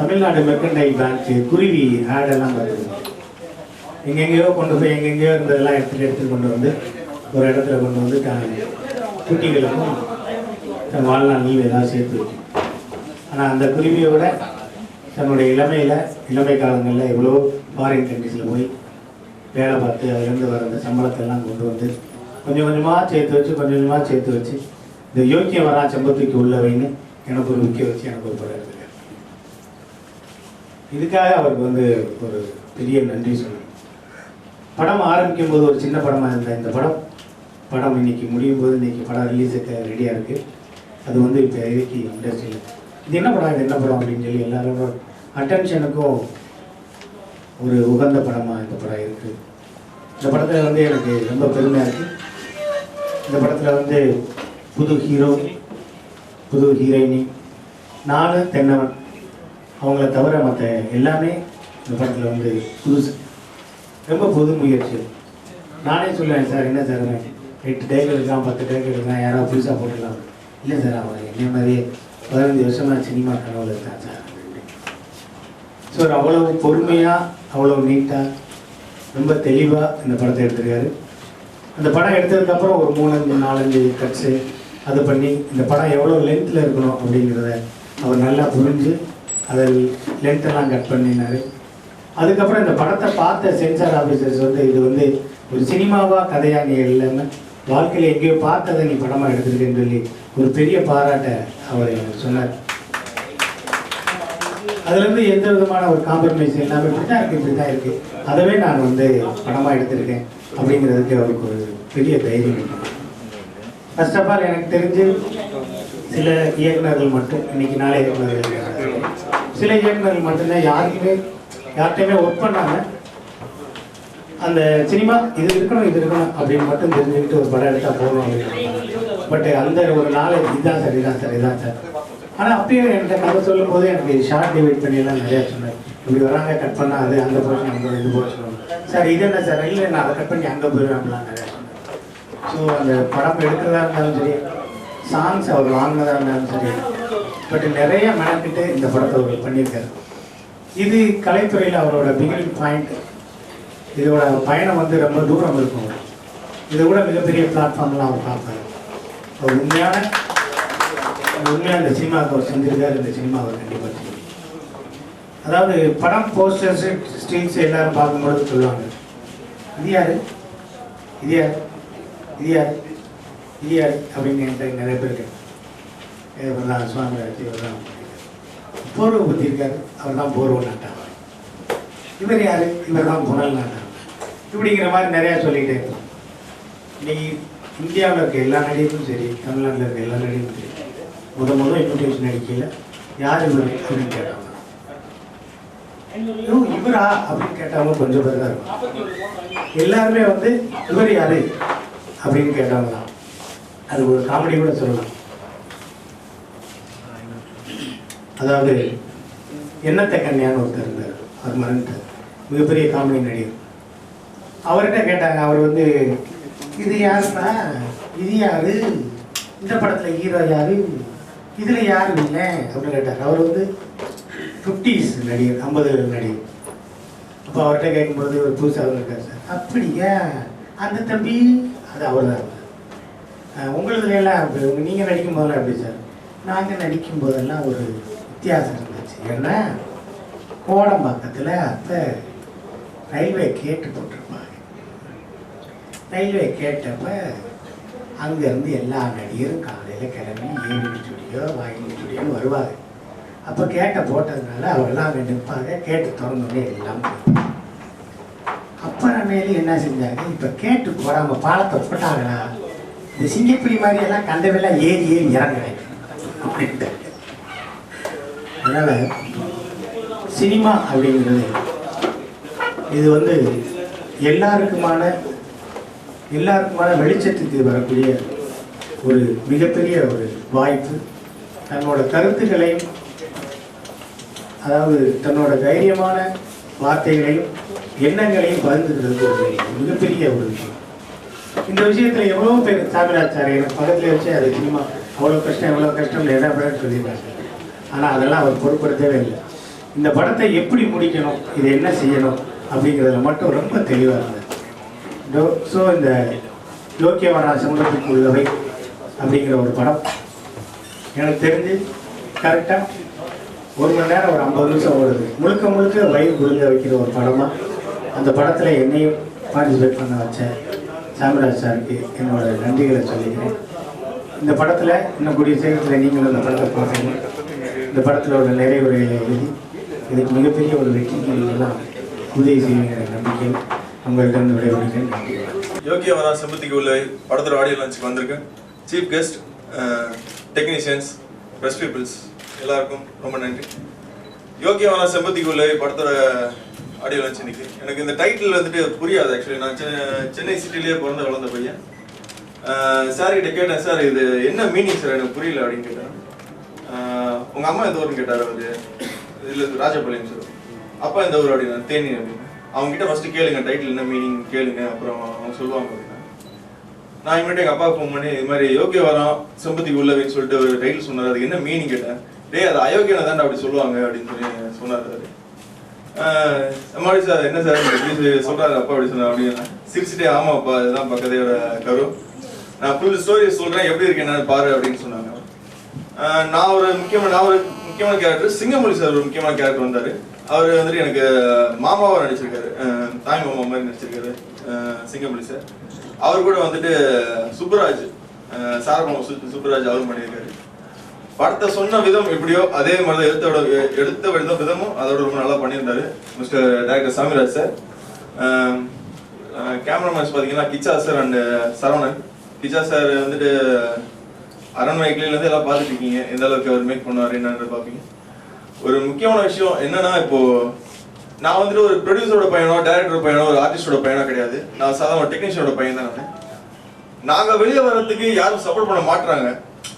Tamil Nadu mercantile bank குருவி ஆடெல்லாம் பார்த்துருக்கோம். எங்கெங்கேயோ கொண்டு போய் எங்கெங்கேயோ இருந்ததெல்லாம் எடுத்துகிட்டு கொண்டு வந்து ஒரு இடத்துல கொண்டு வந்து குட்டிகளுக்கும் தன் வாழ்நாள் நீ ஏதாவது சேர்த்து வைக்கும். ஆனால் அந்த குருவியோட தன்னுடைய இளமை காலங்களில் எவ்வளோ ஃபாரின் கண்ட்ரீஸில் போய் வேலை பார்த்து அதுலேருந்து வர அந்த சம்பளத்தெல்லாம் கொண்டு வந்து கொஞ்சம் கொஞ்சமாக சேர்த்து வச்சு இந்த யோக்கியம் வரா செம்பத்துக்கு உள்ளவைன்னு எனக்கு ஒரு முக்கிய வச்சு எனக்கு ஒரு படம் எடுத்துருக்காரு. இதுக்காக அவருக்கு வந்து ஒரு பெரிய நன்றி சொல்லணும். படம் ஆரம்பிக்கும் போது ஒரு சின்ன படமாக இருந்த இந்த படம் இன்னைக்கு முடியும் போது இன்னைக்கு படம் ரிலீஸுக்கு ரெடியாக இருக்குது. அது வந்து இப்போ இருக்கு இண்டஸ்ட்ரியில். இது என்ன படம் அப்படின்னு சொல்லி எல்லாரோட அட்டென்ஷனுக்கும் ஒரு உகந்த படமாக இந்த படம் இருக்குது. இந்த படத்தில் வந்து எனக்கு ரொம்ப பெருமையாக இருக்குது. இந்த படத்தில் வந்து புது ஹீரோ, புது ஹீரோயினி, 4 தென்னவன், அவங்கள தவிர மற்ற எல்லாமே இந்த படத்தில் வந்து புதுசு, ரொம்ப புது முயற்சி. நானே சொல்லுவேன், சார் என்ன சார் 8 டேக் எடுக்கலாம், 10 டேக் எடுக்கலாம், யாராவது புதுசாக போட்டுக்கலாம். இல்லை சார், அவன் என்ன மாதிரியே 15 வருஷமாக சினிமா கனவுல இருக்கான் சார். ஸோ அவ்வளவு பொறுமையாக, அவ்வளோ நீட்டாக, ரொம்ப தெளிவாக இந்த படத்தை எடுத்திருக்காரு. அந்த படம் எடுத்ததுக்கப்புறம் ஒரு 3-4 கட்ஸு அது பண்ணி இந்த படம் எவ்வளோ லென்த்தில் இருக்கணும் அப்படிங்கிறத அவர் நல்லா புரிஞ்சு அதை லென்த்தெல்லாம் கட் பண்ணினார். அதுக்கப்புறம் இந்த படத்தை பார்த்த சென்சார் ஆஃபீஸர்ஸ் வந்து இது வந்து ஒரு சினிமாவாக கதையாக நீ இல்லாமல் வாழ்க்கையில் எங்கேயோ பார்த்ததை நீ படமாக எடுத்துருக்கேன்னு சொல்லி ஒரு பெரிய பாராட்டை அவர் எனக்கு சொன்னார். அதுலேருந்து எந்த விதமான ஒரு காம்ப்ரமைஸ் எல்லாமே இப்படி தான் இருக்குது, அதவே நான் வந்து படமாக எடுத்திருக்கேன் அப்படிங்கிறதுக்கு அவருக்கு ஒரு பெரிய தைரியம். ஃபர்ஸ்ட் ஆஃப் ஆல் எனக்கு தெரிஞ்சு சில இயக்குநர்கள் மட்டும், இன்னைக்கு நாளை இயக்குநர்கள், சில இயக்குநர்கள் மட்டும்தான் யார்கிட்டையுமே ஒர்க் பண்ணாங்க. அந்த சினிமா இது இருக்கணும் அப்படின்னு மட்டும் தெரிஞ்சுக்கிட்டு ஒரு படம் எடுத்தால் போகணும் அப்படின்னு. பட் அந்த ஒரு நாலேஜ் இதான் சார். ஆனால் அப்பயே என்கிட்ட கதை சொல்லும் போது எனக்கு ஷார்ட் டிவைட் பண்ணியெல்லாம் நிறையா சொன்னார். இப்படி வராங்க, கட் பண்ணால் அது அந்த போர்ஷன் அங்கே இது போர்ஷன் சார், இது என்ன சார், இல்லை நான் அதை கட் பண்ணி அங்கே போயிடுவேன் அப்படிலாம் நிறையா சொன்னார். ஸோ அந்த படம் எடுக்கிறதா இருந்தாலும் சரி, சாங்ஸ் அவர் வாங்கினதாக இருந்தாலும் சரி, பட் நிறைய மெனக்கிட்டு இந்த படத்தை அவர் பண்ணியிருக்காரு. இது கலைத்துறையில் அவரோட பிகினிங் பாயிண்ட். இதோட பயணம் வந்து ரொம்ப தூரம் இருக்கும். இதை விட மிகப்பெரிய பிளாட்ஃபார்ம்லாம் அவர் பார்ப்பார். அவர் உண்மையாக இந்த சினிமாவுக்கு அவர் செஞ்சிருக்காரு. இந்த சினிமா அவர் கண்டிப்பாக செய்யும். அதாவது படம் போஸ்டர்ஸ் ஸ்டில்ஸ் எல்லாரும் பார்க்கும்பொழுது சொல்லுவாங்க, இது யார் அப்படின்னு என்கிட்ட நிறைய பேர் இருக்கு. இவர் தான் சுவாமிராஜ், இவர் தான் போர்வை பற்றி இருக்காரு, அவர் தான் போர்வை நாட்டார். இவர் யார், இவர் தான் புனல் நாட்டார். இப்படிங்கிற மாதிரி நிறையா சொல்லிகிட்டே இருக்கோம். இன்னைக்கு இந்தியாவில் இருக்க எல்லா நடிகரும் சரி, தமிழ்நாட்டில் இருக்க எல்லா நடிகரும் சரி, முதல் இன்விடேஷன் நடிக்கையில் யார் இவர் அப்படின்னு கேட்டாங்க. இவரா அப்படின்னு கேட்டவங்க கொஞ்சம் பேர் தான் இருக்கும். எல்லாருமே வந்து இவர் யாரு அப்படின்னு கேட்டாங்க. அது ஒரு காமெடி கூட சொல்லலாம். அதாவது எண்ணத்தை கன்னியான்னு ஒருத்தர் இருந்தார், அவர் மறந்துட்டார், மிகப்பெரிய காமெடி நடிகர். அவர்கிட்ட கேட்டாங்க, அவர் வந்து இது யாருப்பா, இது யாரு, இந்த படத்தில் ஹீரோ யாரு, இதில் யாரும் இல்லை அப்படின்னு கேட்டார். அவர் வந்து 50s நடிகர், 50 நடிகர். அப்போ அவர்கிட்ட கேட்கும்போது ஒரு புதுசாக இருக்கார் சார். அப்படியா, அந்த தம்பி அது அவர் தான். உங்களுதுலாம் அப்படி நீங்கள் நடிக்கும் போதெல்லாம் எப்படி சார்? நாங்கள் நடிக்கும் போதெல்லாம் ஒரு வித்தியாசம் இருந்துச்சு. ஏன்னா கோடம்பாக்கத்தில் அப்போ ரயில்வே கேட்டு போட்டிருப்பாங்க. ரயில்வே கேட்டப்ப அங்கேருந்து எல்லா நடிகரும் காலையில் கிளம்பி ஏவிடி ஸ்டுடியோ வாங்கி ஸ்டுடியோன்னு வருவாங்க. அப்போ கேட்டை போட்டதுனால அவரெல்லாம் அங்கே நிற்பாங்க. கேட்டு திறந்தோடனே எல்லாம் அப்போ மேலே என்ன செஞ்சாங்க, இப்போ கேட்டு போடாமல் பாலத்தை போட்டாங்களா, இந்த சிங்கப்பூரி மாதிரி எல்லாம் கண்டவெல்லாம் ஏறி இறங்குறேன் அப்படின்ட்டு. அதனால் சினிமா அப்படிங்கிறது இது வந்து எல்லாருக்குமான வெளிச்சத்துக்கு வரக்கூடிய ஒரு மிகப்பெரிய ஒரு வாய்ப்பு. தன்னோட கருத்துக்களையும், அதாவது தன்னோட தைரியமான வார்த்தைகளையும் எண்ணங்களையும் பகிர்ந்துக்கிறது ஒரு மிகப்பெரிய ஒரு விஷயம். இந்த விஷயத்தில் எவ்வளோ பேர் சாமிராஜ் எனக்கு பக்கத்தில் வச்சு அது சினிமா அவ்வளோ கஷ்டம் எவ்வளோ கஷ்டம் எதாவது சொல்லியிருக்காங்க. ஆனால் அதெல்லாம் அவர் பொருட்படுத்தவே இல்லை. இந்த படத்தை எப்படி முடிக்கணும், இதை என்ன செய்யணும் அப்படிங்கிறதுல மட்டும் ரொம்ப தெளிவாக இருந்தது. ஸோ இந்த யோக்கியவரா சமூகத்துக்கு உள்ளவை அப்படிங்கிற ஒரு படம் எனக்கு தெரிஞ்சு கரெக்டாக 1 மணி நேரம் ஒரு 50 நிமிஷம் ஓடுது. முழுக்க முழுக்க வயிறு குழுங்க வைக்கிற ஒரு படமாக அந்த படத்தில் என்னையும் பார்ட்டிசிபேட் பண்ண வச்ச சாமிராஜ் சாருக்கு என்னோட நன்றிகளை சொல்லிக்கிறேன். இந்த படத்தில் இன்னும் கூடிய சீக்கிரத்தில் நீங்களும் இந்த படத்தை பார்க்கணும். இந்த படத்தில் ஒரு நிறைவுரைகளை எழுதி இதுக்கு மிகப்பெரிய ஒரு வெற்றிக்கு நீங்கள்லாம் உதவி செய்வீங்கிற நம்பிக்கை உங்கள்கிட்ட விடைபெறுகிறேன். நன்றி. யோக்கியவரா செம்பத்திக்கு உள்ள படத்தோட ஆடியோ லான்ச்சுக்கு வந்திருக்கேன். Chief guest, technicians, press peoples எல்லாருக்கும் ரொம்ப நன்றி. யோக்கியவரா செம்பத்திக்கு உள்ள படத்தோட ஆடியோ லான்ச் இன்னைக்கு. எனக்கு இந்த டைட்டில் வந்துட்டு புரியாது. ஆக்சுவலி நான் சென்னை சிட்டிலேயே பிறந்த வளர்ந்த பையன். சார் கிட்ட கேட்டேன், சார் இது என்ன மீனிங் சார், எனக்கு புரியல அப்படின்னு கேட்டேன். உங்கள் அம்மா எந்த ஊருன்னு கேட்டார். அவர் இல்லை ராஜபாளையம் சார். அப்பா எந்த ஊர் அப்படின்னா தேனி அப்படின்னு. அவங்க கிட்ட ஃபர்ஸ்ட் கேளுங்க டைட்டில் என்ன மீனிங் கேளுங்க, அப்புறம் அவங்க சொல்லுவாங்க அப்படின்னா. நான் இனிமேட்டு எங்கள் அப்பா ஃபோன் பண்ணி இது மாதிரி யோக்கியவரம் செம்பத்திக்கு உள்ளவேன்னு சொல்லிட்டு ஒரு டைட்டில் சொன்னார். அதுக்கு என்ன மீனிங் கேட்டேன். டே அது அயோக்கியனை தான் அப்படி சொல்லுவாங்க அப்படின்னு சொல்லி சொன்னார். அம்மாடி சார் என்ன சார் எப்படி சொல்றாரு அப்பா அப்படி சொன்னார் அப்படின்னா சிரிச்சுட்டே ஆமாப்பா இதுதான் கதையோட கரு, நான் ஃபுல் ஸ்டோரி சொல்றேன் எப்படி இருக்கு என்னன்னு பாரு அப்படின்னு சொன்னாங்க. நான் ஒரு முக்கியமான கேரக்டர் சிங்கமொழி சார் ஒரு முக்கியமான கேரக்டர் வந்தாரு. அவர் வந்துட்டு எனக்கு மாமாவா நடிச்சிருக்காரு, தாய் மாமா மாதிரி நடிச்சிருக்காரு சிங்கமொழி சார். அவர் கூட வந்துட்டு சுப்புராஜ், சாரமாமா சுப்புராஜ் அவரும் பண்ணியிருக்காரு. படத்தை சொன்ன விதம் எப்படியோ அதே மாதிரி எடுத்த விதமும் அதோட ரொம்ப நல்லா பண்ணியிருந்தாரு mister director Samiraj sir. Cameramen பார்த்தீங்கன்னா Kichcha sir and Saravanan. Kichcha sir வந்துட்டு அரண்மனை கிளியிலேருந்து எல்லாம் பார்த்துட்டு இருக்கீங்க, எந்த அளவுக்கு அவர் மேக் பண்ணுவார் என்னன்றது பார்ப்பீங்க. ஒரு முக்கியமான விஷயம் என்னன்னா, இப்போ நான் வந்துட்டு ஒரு ப்ரொடியூசரோட பையனோ டைரக்டரோட பையனோ ஒரு ஆர்டிஸ்டோட பையனோ கிடையாது. நான் சாதாரண டெக்னீஷியனோட பையன் தான். நாங்கள் வெளியே வர்றதுக்கு யாரும் சப்போர்ட் பண்ண மாட்டுறாங்க.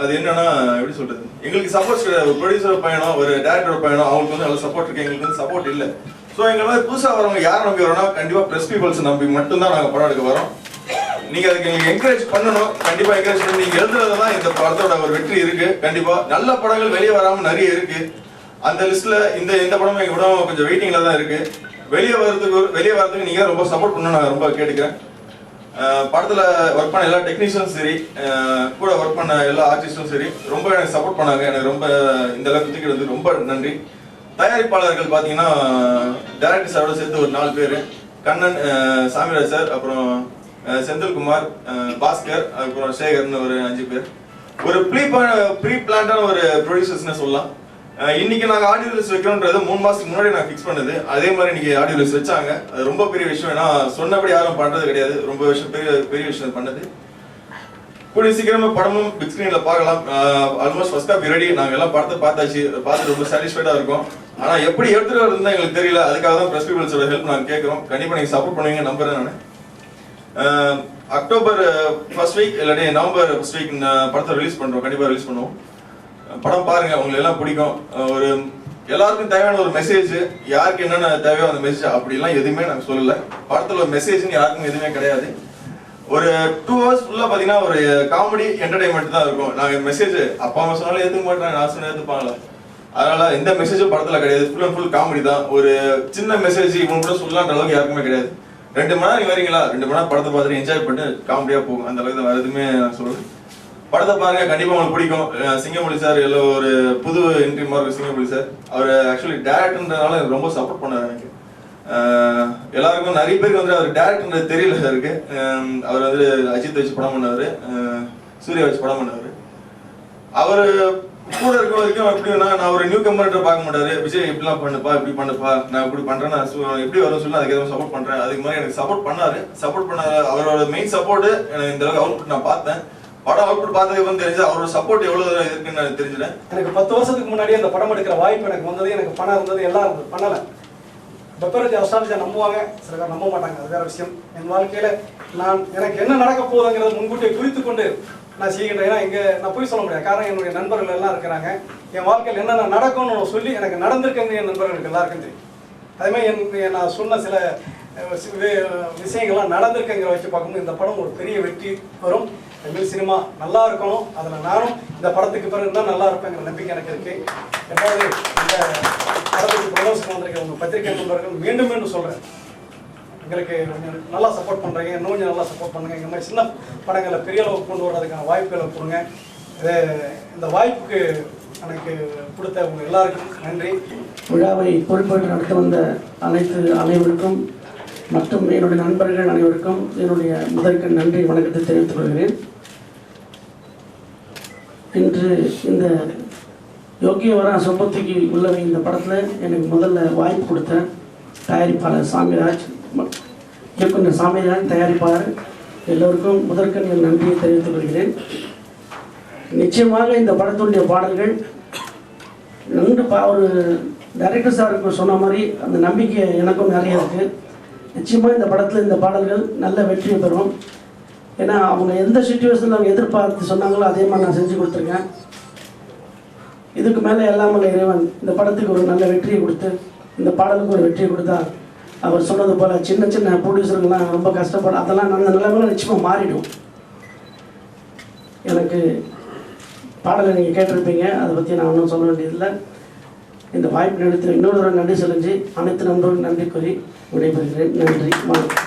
அது என்னன்னா எப்படி சொல்றது, எங்களுக்கு சப்போர்ட் கிடையாது. ஒரு ப்ரொடியூசர் பையனோ ஒரு டேரக்டர் பையனோ அவங்களுக்கு வந்து நல்ல சப்போர்ட் இருக்கு, எங்களுக்கு வந்து சப்போர்ட் இல்லை. ஸோ எங்களை மாதிரி புதுசாக வரவங்க யாரை நம்பி வரோம்னா கண்டிப்பாக ப்ரெஸ் பீப்புள்ஸ் நம்பி மட்டும்தான் நாங்கள் படம் எடுக்க வரோம். நீங்கள் அதுக்கு நீங்கள் என்கரேஜ் பண்ணணும், கண்டிப்பாக என்கரேஜ் பண்ணி நீங்கள் எழுதுறது தான் இந்த படத்தோட ஒரு வெற்றி இருக்கு. கண்டிப்பாக நல்ல படங்கள் வெளியே வராமல் நிறைய இருக்கு. அந்த லிஸ்ட்ல இந்த படமும் எங்க படம் கொஞ்சம் வெயிட்டிங்ல தான் இருக்கு. வெளியே வரதுக்கு நீங்க ரொம்ப சப்போர்ட் பண்ணணும் நான் ரொம்ப கேட்டுக்கிறேன். படத்துல ஒர்க் பண்ண எல்லா டெக்னீஷியனும் சரி, கூட ஒர்க் பண்ண எல்லா ஆர்டிஸ்டும் சரி ரொம்ப எனக்கு சப்போர்ட் பண்ணாங்க. எனக்கு ரொம்ப இந்த அளவுக்கு தூக்கிட்டு வந்து ரொம்ப நன்றி. தயாரிப்பாளர்கள் பார்த்தீங்கன்னா டைரக்டர் சாரோட சேர்த்து ஒரு 4 பேர், கண்ணன், சாமிராஜ் சார், அப்புறம் செந்தில்குமார், பாஸ்கர், அப்புறம் சேகர்னு ஒரு 5 பேர். ஒரு ப்ரீ பிளான்டான ஒரு ப்ரொடியூசர்ஸ்னு சொல்லலாம். இன்னைக்கு நாங்கள் ஆடியோ ரிலீஸ் வைக்கிறோன்றது 3 மாசத்துக்கு முன்னாடி நான் ஃபிக்ஸ் பண்ணது. அதே மாதிரி இன்னைக்கு ஆடியோ ரிலீஸ் வச்சாங்க. அது ரொம்ப பெரிய விஷயம். ஏன்னா சொன்னபடி யாரும் பண்றது கிடையாது. ரொம்ப பெரிய விஷயம் பண்ணது. கூடிய சீக்கிரமா படமும் பிக் ஸ்கிரீன்ல பார்க்கலாம். Almost first copy ready. நாங்கள் எல்லாம் படத்தை பார்த்து ரொம்ப சாட்டிஸ்ஃபைடா இருக்கும். ஆனா எப்படி எடுத்துட்டு வரதுன்னு எங்களுக்கு தெரியல. அதுக்காக தான் பிரஸ் பீப்புள்ஸோட ஹெல்ப் நாங்கள் கேட்கிறோம். கண்டிப்பா நீங்க சப்போர்ட் பண்ணுவீங்க நம்புறேன் நான். அக்டோபர் ஃபர்ஸ்ட் வீக் இல்லாட்டி நவம்பர் ஃபர்ஸ்ட் வீக் படத்தை ரிலீஸ் பண்றோம். கண்டிப்பா ரிலீஸ் பண்ணுவோம். படம் பாருங்க, உங்களுக்கு எல்லாம் பிடிக்கும். ஒரு எல்லாருக்கும் தேவையான ஒரு மெசேஜ், யாருக்கு என்னென்ன தேவையோ அந்த மெசேஜ் அப்படிலாம் எதுவுமே நாங்கள் சொல்லல. படத்துல ஒரு மெசேஜ்னு யாருக்கும் எதுவுமே கிடையாது. ஒரு 2 hours ஃபுல்லா பாத்தீங்கன்னா ஒரு காமெடி என்டர்டைன்மெண்ட் தான் இருக்கும். நாங்க மெசேஜ் அப்பா அம்மா சொன்னாலும் ஏத்துக்க மாட்டாங்க, நான் சொன்னா ஏத்துப்பாங்களா, அதனால எந்த மெசேஜும் படத்துல கிடையாது. ஃபுல் அண்ட் ஃபுல் காமெடி தான். ஒரு சின்ன மெசேஜ் இவங்க கூட சொல்லலான்ற அளவுக்கு யாருக்குமே கிடையாது. 2 மணி நேரம் நீங்க வரீங்களா, 2 மணி நேரம் படத்தை பார்த்துட்டு என்ஜாய் பண்ணிட்டு காமெடியா போகும். அந்த அளவுக்கு வேற எதுவுமே நான் சொல்றேன். படத்தை பாருங்க, கண்டிப்பா உங்களுக்கு பிடிக்கும். சிங்கமொழி சார் எல்லாம் ஒரு புது என்ட்ரி மார்க். சிங்கமொழி சார் அவர் ஆக்சுவலி டேரக்டர்ன்றதுனால எனக்கு ரொம்ப சப்போர்ட் பண்ணார். எனக்கு எல்லாருக்கும் நிறைய பேருக்கு வந்து அவர் டேரக்டர்ன்றது தெரியல சாருக்கு. அவர் வந்து அஜித் வச்சு படம் பண்ணாரு, சூர்யா வச்சு படம் பண்ணாரு. அவர் கூட இருக்க வரைக்கும் எப்படின்னா நான் ஒரு நியூ கம்பெனிட்ட பார்க்க மாட்டாரு. விஜய் இப்படிலாம் பண்ணுப்பா, இப்படி பண்ணுப்பா, நான் இப்படி பண்றேன், நான் எப்படி வரும் சொல்லி அதுக்கு எதாவது சப்போர்ட் பண்றேன். அதுக்கு மாதிரி எனக்கு சப்போர்ட் பண்ணாரு. அவரோட மெயின் சப்போர்ட் எனக்கு இந்த அளவுக்கு அவுட்புட் நான் பார்த்தேன். படம் அவுட்புட் பார்த்ததுக்கு வந்து தெரிஞ்சு அவரோட சப்போர்ட் எவ்வளவு இருக்குன்னு நான் தெரிஞ்சுட்டேன். எனக்கு 10 வருஷத்துக்கு முன்னாடி அந்த படம் எடுக்கிற வாய்ப்பு எனக்கு வந்தது. எனக்கு பணம் இருந்தது, எல்லாம் இருந்தது, பண்ணலை. பெப்பரேஜ் அஸ்ட்ராலஜியை நம்புவாங்க, சில பேர் நம்ப மாட்டாங்க, அது வேற விஷயம். என் வாழ்க்கையில எனக்கு என்ன நடக்க போகுதுங்கிறத முன்கூட்டியே குறித்து கொண்டு நான் செய்கின்றேன். ஏன்னா நான் போய் சொல்ல முடியாது. காரணம் என்னுடைய நண்பர்கள் எல்லாம் இருக்கிறாங்க. என் வாழ்க்கையில் என்னென்ன நடக்கும்னு சொல்லி எனக்கு நடந்திருக்குங்க என் நண்பர்களுக்கு எல்லாருக்கும் தெரியும். அதேமாதிரி நான் சொன்ன சில விஷயங்கள்லாம் நடந்திருக்குங்கிற வச்சு பார்க்கும்போது இந்த படம் ஒரு பெரிய வெற்றி வரும். தமிழ் சினிமா நல்லா இருக்கணும், அதில் நானும் இந்த படத்துக்கு பிறகு தான் நல்லா இருப்பேங்கிற நம்பிக்கை எனக்கு இருக்குது. ரெண்டாவது, இந்த படத்துக்கு ப்ரொமோஷன் வந்திருக்க உங்கள் பத்திரிகை நண்பர்கள் மீண்டும் மீண்டும் சொல்கிறேன், எங்களுக்கு கொஞ்சம் நல்லா சப்போர்ட் பண்ணுறீங்க, இன்னும் கொஞ்சம் நல்லா சப்போர்ட் பண்ணுங்கள். இந்த மாதிரி சின்ன படங்களை பெரிய அளவுக்கு கொண்டு வர்றதுக்கான வாய்ப்புகளை கொடுங்க. இந்த வாய்ப்புக்கு எனக்கு கொடுத்த உங்கள் எல்லாருக்கும் நன்றி. விழாவை பொறுப்பேற்று நடத்த வந்த அனைவருக்கும் மற்றும் என்னுடைய நண்பர்கள் அனைவருக்கும் என்னுடைய முதற்கண் நன்றி வணக்கத்தை தெரிவித்துக் கொள்கிறேன். இன்று இந்த யோகியவரா சொம்பத்திக்கு உள்ளவை இந்த படத்தில் எனக்கு முதல்ல வாய்ப்பு கொடுத்த தயாரிப்பாளர் சாமிராஜ், இயக்குனர் சாமிராஜ், தயாரிப்பாளர் எல்லோருக்கும் முதற்கண் என் நன்றியை தெரிவித்துக் கொள்கிறேன். நிச்சயமாக இந்த படத்துடைய பாடல்கள் நன்கு ஒரு டைரக்டர் சாருக்கு சொன்ன மாதிரி அந்த நம்பிக்கை எனக்கும் நிறைய இருக்குது. நிச்சயமாக இந்த படத்தில் இந்த பாடல்கள் நல்ல வெற்றியை பெறும். ஏன்னா அவங்க எந்த சுச்சுவேஷனில் அவங்க எதிர்பார்த்து சொன்னாங்களோ அதே மாதிரி நான் செஞ்சு கொடுத்துருக்கேன். இதுக்கு மேலே எல்லாமே இறைவன் இந்த படத்துக்கு ஒரு நல்ல வெற்றியை கொடுத்து இந்த பாடலுக்கு ஒரு வெற்றியை கொடுத்தா அவர் சொன்னது போல் சின்ன சின்ன ப்ரொடியூசர்கள்லாம் ரொம்ப கஷ்டப்படும், அதெல்லாம் அந்த நிலைமையில நிச்சயமாக மாறிடும். எனக்கு பாடலை நீங்கள் கேட்டிருப்பீங்க, அதை பற்றி நான் ஒன்றும் சொல்ல வேண்டியதில்லை. இந்த வாய்ப்பு நடத்தி இன்னொரு நன்றி செலுத்தி அனைத்து நண்பர்களும் நன்றி கூறி விடைபெறுகிறேன். நன்றி, வணக்கம்.